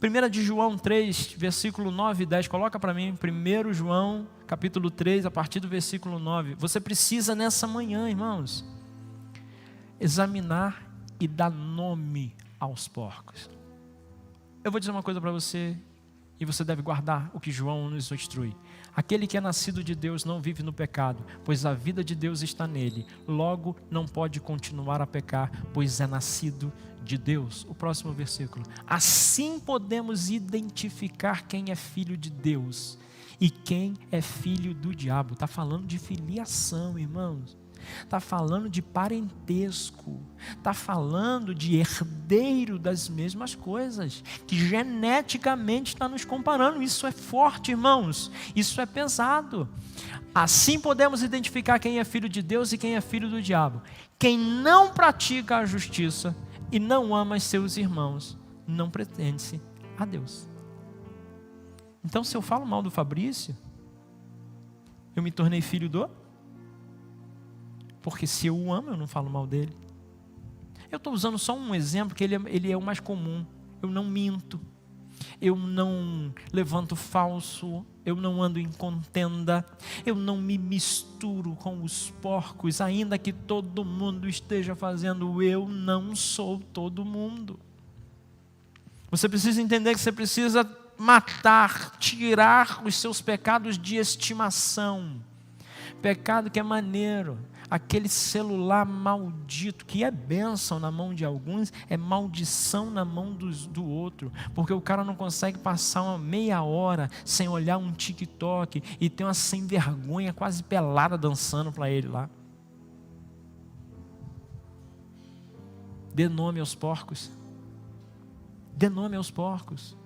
1 de João 3, versículo 9 e 10. Coloca para mim, 1 João, capítulo 3, a partir do versículo 9. Você precisa nessa manhã, irmãos, examinar e dar nome aos porcos. Eu vou dizer uma coisa para você E você deve guardar o que João nos instrui. Aquele que é nascido de Deus não vive no pecado, pois a vida de Deus está nele. Logo, não pode continuar a pecar, pois é nascido de Deus. O próximo versículo. Assim podemos identificar quem é filho de Deus e quem é filho do diabo. Está falando de filiação, irmãos. Está falando de parentesco, está falando de herdeiro das mesmas coisas, que geneticamente está nos comparando. Isso é forte, irmãos, isso é pesado. Assim podemos identificar quem é filho de Deus e quem é filho do diabo. Quem não pratica a justiça e não ama seus irmãos, não pertence a Deus. Então, se eu falo mal do Fabrício, eu me tornei filho do... Porque se eu o amo, eu não falo mal dele. Eu estou usando só um exemplo, que ele é o mais comum. Eu não minto, eu não levanto falso, eu não ando em contenda, eu não me misturo com os porcos, ainda que todo mundo esteja fazendo, eu não sou todo mundo. Você precisa entender que você precisa matar, tirar os seus pecados de estimação. Pecado que é maneiro. Aquele celular maldito, que é bênção na mão de alguns, é maldição na mão do outro, porque o cara não consegue passar uma meia hora sem olhar um TikTok e ter uma sem vergonha quase pelada dançando para ele lá. Dê nome aos porcos. Dê nome aos porcos.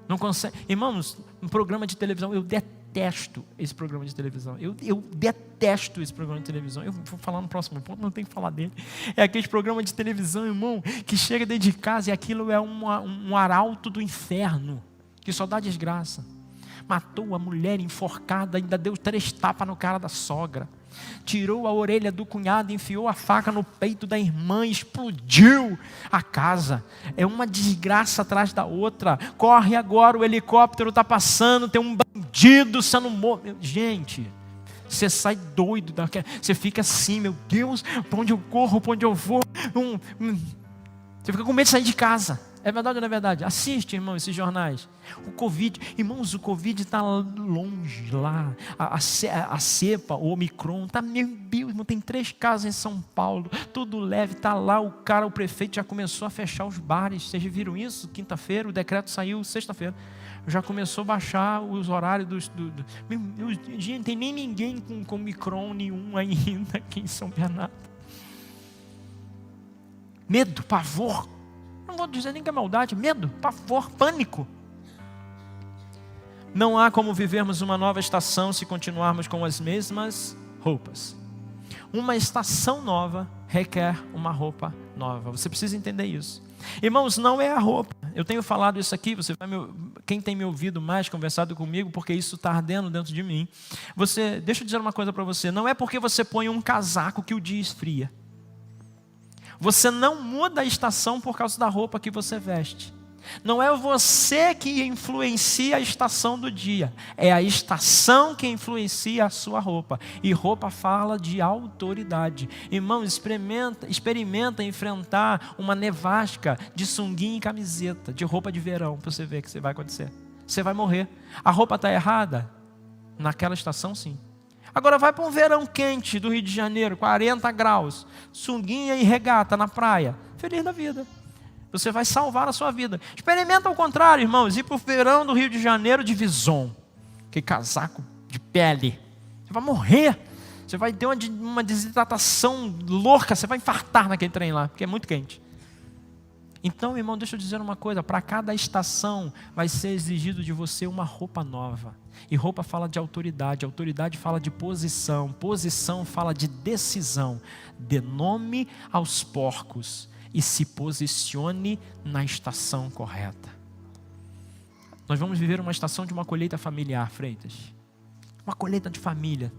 Não consegue. Irmãos, um programa de televisão, eu detesto esse programa de televisão. Eu detesto esse programa de televisão. Eu vou falar no próximo ponto, não tenho que falar dele. É aquele programa de televisão, irmão, que chega dentro de casa e aquilo é um arauto do inferno, que só dá desgraça. Matou a mulher enforcada, ainda deu 3 tapas no cara da sogra. Tirou a orelha do cunhado, enfiou a faca no peito da irmã, explodiu a casa. É uma desgraça atrás da outra. Corre agora, o helicóptero está passando, tem um bandido sendo morto. Gente, você sai doido, você fica assim, meu Deus, para onde eu corro, para onde eu vou? Você fica com medo de sair de casa. É verdade ou não é verdade? Assiste, irmão, esses jornais. O Covid, irmãos, o Covid está longe lá. A cepa, o Omicron, está, meu Deus, irmão, tem 3 casos em São Paulo, tudo leve, está lá, o prefeito já começou a fechar os bares. Vocês viram isso? Quinta-feira, o decreto saiu sexta-feira. Já começou a baixar os horários gente, não tem nem ninguém com Omicron nenhum ainda aqui em São Bernardo. Medo, pavor. Não vou dizer nem que é maldade, medo, pavor, pânico. Não há como vivermos uma nova estação se continuarmos com as mesmas roupas. Uma estação nova requer uma roupa nova. Você precisa entender isso. Irmãos, não é a roupa. Eu tenho falado isso aqui, quem tem me ouvido mais, conversado comigo, porque isso está ardendo dentro de mim. Deixa eu dizer uma coisa para você. Não é porque você põe um casaco que o dia esfria. Você não muda a estação por causa da roupa que você veste. Não é você que influencia a estação do dia. É a estação que influencia a sua roupa. E roupa fala de autoridade. Irmão, experimenta enfrentar uma nevasca de sunguinha e camiseta, de roupa de verão, para você ver o que vai acontecer. Você vai morrer. A roupa está errada? Naquela estação, sim. Agora vai para um verão quente do Rio de Janeiro, 40 graus, sunguinha e regata na praia. Feliz da vida. Você vai salvar a sua vida. Experimenta ao contrário, irmãos. Ir para o verão do Rio de Janeiro de Vison. Que casaco de pele. Você vai morrer. Você vai ter uma desidratação louca. Você vai infartar naquele trem lá, porque é muito quente. Então, irmão, deixa eu dizer uma coisa. Para cada estação vai ser exigido de você uma roupa nova. E roupa fala de autoridade. Autoridade fala de posição. Posição fala de decisão. Dê nome aos porcos e se posicione na estação correta. Nós vamos viver uma estação de uma colheita familiar, Freitas. Uma colheita de família.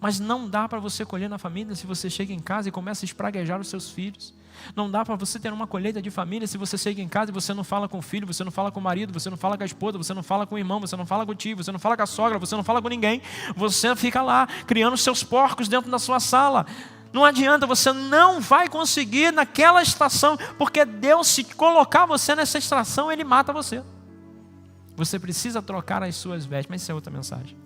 Mas não dá para você colher na família se você chega em casa e começa a espraguejar os seus filhos. Não dá para você ter uma colheita de família se você chega em casa e você não fala com o filho, você não fala com o marido, você não fala com a esposa, você não fala com o irmão, você não fala com o tio, você não fala com a sogra, você não fala com ninguém. Você fica lá criando seus porcos dentro da sua sala. Não adianta, você não vai conseguir naquela estação, porque Deus, se colocar você nessa estação, Ele mata você. Você precisa trocar as suas vestes, mas isso é outra mensagem.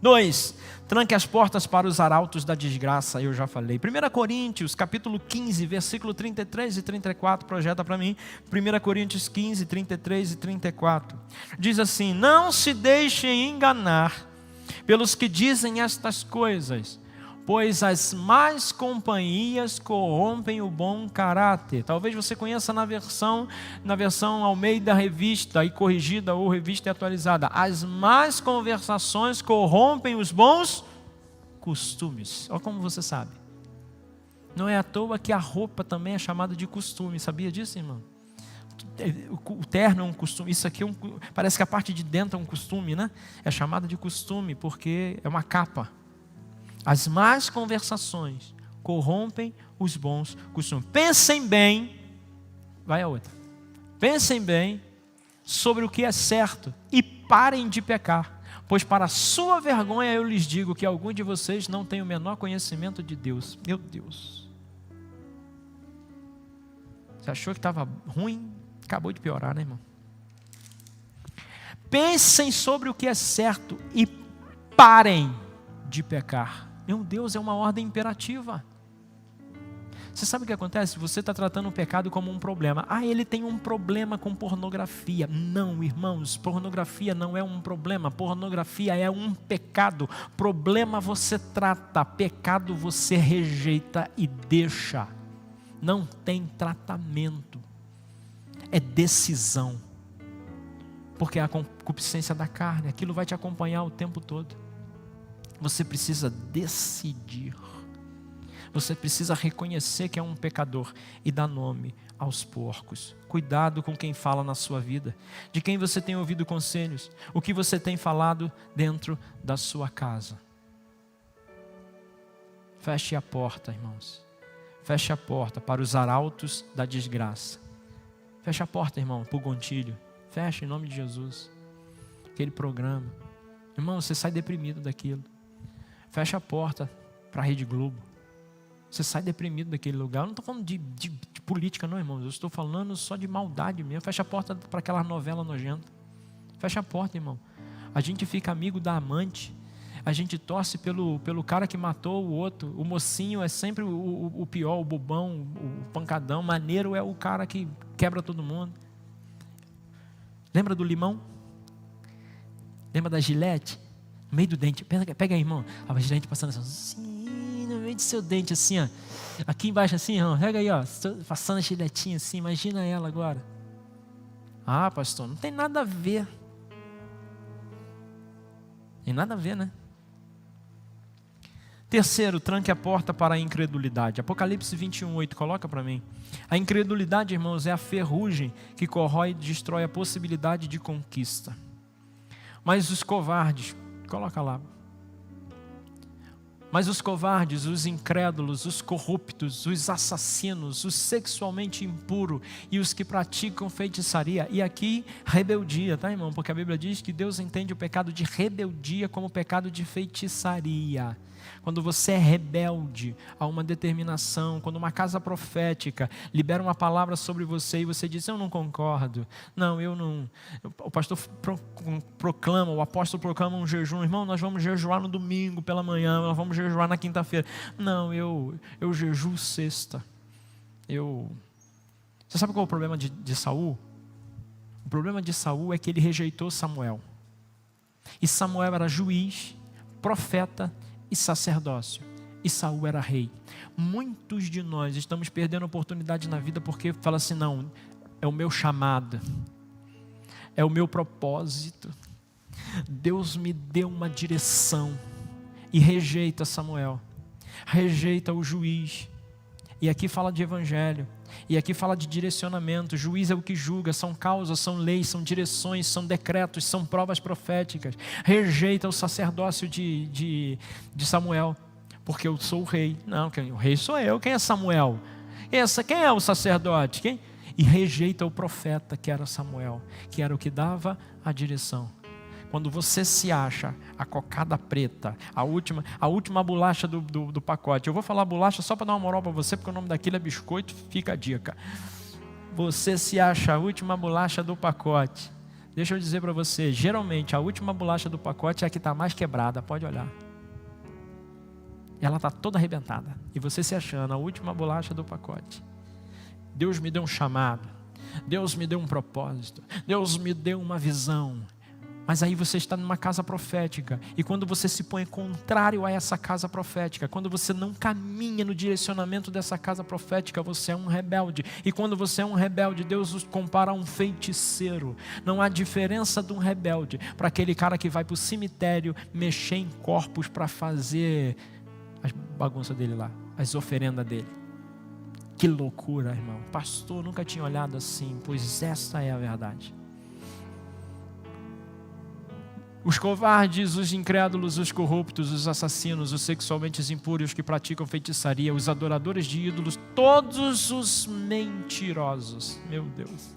2, tranque as portas para os arautos da desgraça, eu já falei. 1 Coríntios, capítulo 15, versículo 33 e 34, projeta para mim. 1 Coríntios 15, 33 e 34. Diz assim: não se deixem enganar pelos que dizem estas coisas, pois as más companhias corrompem o bom caráter. Talvez você conheça na versão Almeida Revista e Corrigida ou Revista e Atualizada. As más conversações corrompem os bons costumes. Olha como você sabe. Não é à toa que a roupa também é chamada de costume. Sabia disso, irmão? O terno é um costume. Isso aqui parece que a parte de dentro é um costume, né? É chamada de costume porque é uma capa. As más conversações corrompem os bons costumes. Pensem bem, vai a outra. Pensem bem sobre o que é certo e parem de pecar, pois para sua vergonha eu lhes digo que algum de vocês não tem o menor conhecimento de Deus. Meu Deus. Você achou que estava ruim? Acabou de piorar, né, irmão? Pensem sobre o que é certo e parem de pecar. Meu Deus, é uma ordem imperativa. Você sabe o que acontece? Você está tratando o pecado como um problema. Ele tem um problema com pornografia. Não, irmãos, pornografia não é um problema. Pornografia é um pecado. Problema você trata, pecado você rejeita e deixa. Não tem tratamento. É decisão. Porque é a concupiscência da carne, aquilo vai te acompanhar o tempo todo. Você precisa decidir. Você precisa reconhecer que é um pecador e dar nome aos porcos. Cuidado com quem fala na sua vida, de quem você tem ouvido conselhos, o que você tem falado dentro da sua casa. Feche a porta, irmãos. Feche a porta para os arautos da desgraça. Feche a porta, irmão, para o Gontilho. Feche em nome de Jesus. Aquele programa. Irmão, você sai deprimido daquilo. Fecha a porta para a Rede Globo. Você sai deprimido daquele lugar. Eu não estou falando de política não, irmãos. Eu estou falando só de maldade mesmo. Fecha a porta para aquela novela nojenta. Fecha a porta, irmão. A gente fica amigo da amante. A gente torce pelo cara que matou o outro. O mocinho é sempre o pior, o bobão, o pancadão. Maneiro é o cara que quebra todo mundo. Lembra do limão? Lembra da Gillette? No meio do dente, pega aí, irmão. A Gillette passando assim, no meio do seu dente, assim, ó. Aqui embaixo, assim, irmão. Pega aí, ó. Passando a giletinha assim, imagina ela agora. Pastor, não tem nada a ver. Tem nada a ver, né? Terceiro, tranque a porta para a incredulidade. Apocalipse 21:8, coloca para mim. A incredulidade, irmãos, é a ferrugem que corrói e destrói a possibilidade de conquista. Mas os covardes, coloca lá. Mas os covardes, os incrédulos, os corruptos, os assassinos, os sexualmente impuros e os que praticam feitiçaria. E aqui, rebeldia, tá, irmão? Porque a Bíblia diz que Deus entende o pecado de rebeldia como pecado de feitiçaria. Quando você é rebelde a uma determinação, quando uma casa profética libera uma palavra sobre você e você diz, eu não concordo, não, eu não. O pastor proclama, o apóstolo proclama um jejum, irmão, nós vamos jejuar no domingo pela manhã, nós vamos jejuar na quinta-feira. Não, eu jejuo sexta. Você sabe qual é o problema de Saul? O problema de Saul é que ele rejeitou Samuel. E Samuel era juiz, profeta e sacerdócio. E Saul era rei. Muitos de nós estamos perdendo oportunidade na vida porque fala assim, não, é o meu chamado, é o meu propósito. Deus me deu uma direção. E rejeita Samuel, rejeita o juiz. E aqui fala de evangelho, e aqui fala de direcionamento. O juiz é o que julga, são causas, são leis, são direções, são decretos, são provas proféticas. Rejeita o sacerdócio de Samuel, porque eu sou o rei. Não, o rei sou eu. Quem é Samuel? Quem é o sacerdote? Quem? E rejeita o profeta, que era Samuel, que era o que dava a direção. Quando você se acha a cocada preta, a última bolacha do pacote. Eu vou falar bolacha só para dar uma moral para você, porque o nome daquilo é biscoito, fica a dica. Você se acha a última bolacha do pacote. Deixa eu dizer para você, geralmente a última bolacha do pacote é a que está mais quebrada, pode olhar. Ela está toda arrebentada. E você se achando a última bolacha do pacote. Deus me deu um chamado. Deus me deu um propósito. Deus me deu uma visão. Mas aí você está numa casa profética. E quando você se põe contrário a essa casa profética, quando você não caminha no direcionamento dessa casa profética, você é um rebelde. E quando você é um rebelde, Deus os compara a um feiticeiro. Não há diferença de um rebelde para aquele cara que vai para o cemitério mexer em corpos para fazer as bagunças dele lá, as oferendas dele. Que loucura, irmão. Pastor, nunca tinha olhado assim, pois essa é a verdade. Os covardes, os incrédulos, os corruptos, os assassinos, os sexualmente impuros que praticam feitiçaria, os adoradores de ídolos, todos os mentirosos, meu Deus,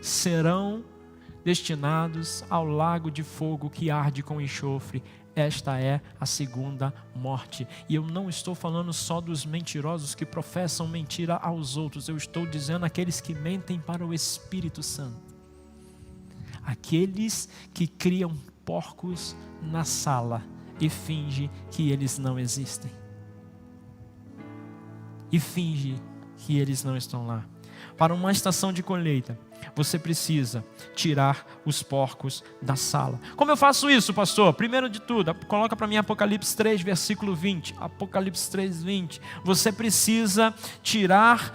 serão destinados ao lago de fogo que arde com enxofre. Esta é a segunda morte. E eu não estou falando só dos mentirosos que professam mentira aos outros. Eu estou dizendo aqueles que mentem para o Espírito Santo. Aqueles que criam porcos na sala e fingem que eles não existem. E fingem que eles não estão lá. Para uma estação de colheita, você precisa tirar os porcos da sala. Como eu faço isso, pastor? Primeiro de tudo, coloca para mim Apocalipse 3, versículo 20. Apocalipse 3, 20. Você precisa tirar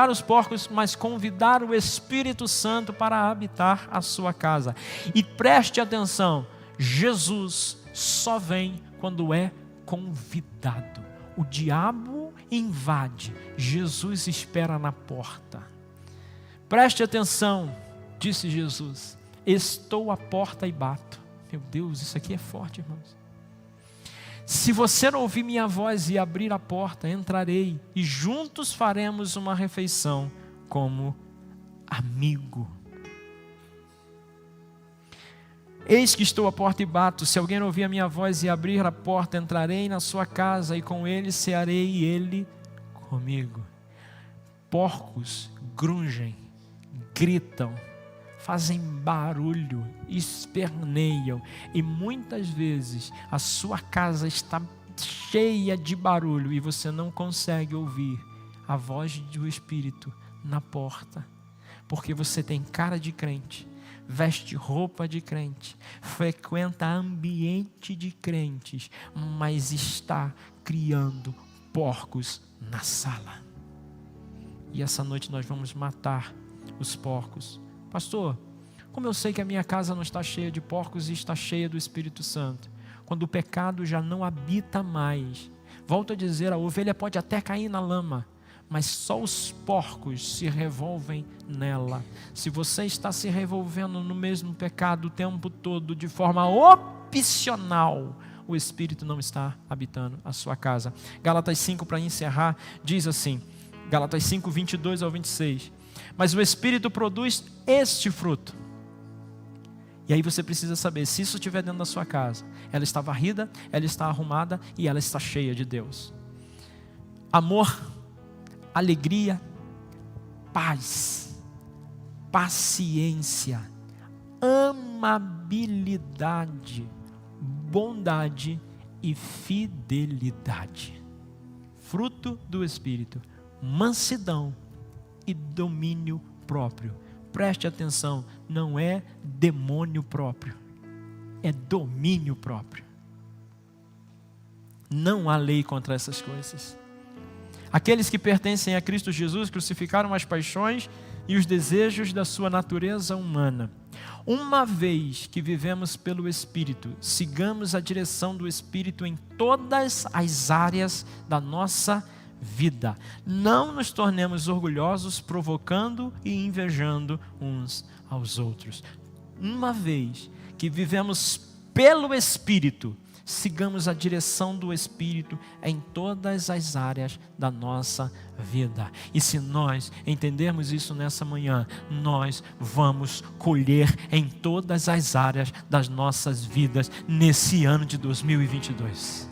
os porcos, mas convidar o Espírito Santo para habitar a sua casa. E preste atenção, Jesus só vem quando é convidado. O diabo invade, Jesus espera na porta. Preste atenção, disse Jesus, estou à porta e bato. Meu Deus, isso aqui é forte, irmãos. Se você não ouvir minha voz e abrir a porta, entrarei e juntos faremos uma refeição como amigo. Eis que estou à porta e bato, se alguém ouvir a minha voz e abrir a porta, entrarei na sua casa e com ele cearei e ele comigo. Porcos grungem, gritam, fazem barulho, esperneiam e muitas vezes a sua casa está cheia de barulho e você não consegue ouvir a voz do Espírito na porta, porque você tem cara de crente, veste roupa de crente, frequenta ambiente de crentes, mas está criando porcos na sala. E essa noite nós vamos matar os porcos. Pastor, como eu sei que a minha casa não está cheia de porcos e está cheia do Espírito Santo? Quando o pecado já não habita mais. Volto a dizer, a ovelha pode até cair na lama, mas só os porcos se revolvem nela. Se você está se revolvendo no mesmo pecado o tempo todo, de forma opcional, o Espírito não está habitando a sua casa. Gálatas 5, para encerrar, diz assim, Gálatas 5, 22 ao 26. Mas o Espírito produz este fruto. E aí você precisa saber, se isso estiver dentro da sua casa, ela está varrida, ela está arrumada e ela está cheia de Deus. Amor, alegria, paz, paciência, amabilidade, bondade e fidelidade. Fruto do Espírito, mansidão e domínio próprio. Preste atenção, não é demônio próprio, é domínio próprio. Não há lei contra essas coisas. Aqueles que pertencem a Cristo Jesus crucificaram as paixões e os desejos da sua natureza humana. Uma vez que vivemos pelo Espírito, sigamos a direção do Espírito em todas as áreas da nossa vida. Não nos tornemos orgulhosos, provocando e invejando uns aos outros. Uma vez que vivemos pelo Espírito, sigamos a direção do Espírito em todas as áreas da nossa vida. E se nós entendermos isso nessa manhã, nós vamos colher em todas as áreas das nossas vidas nesse ano de 2022.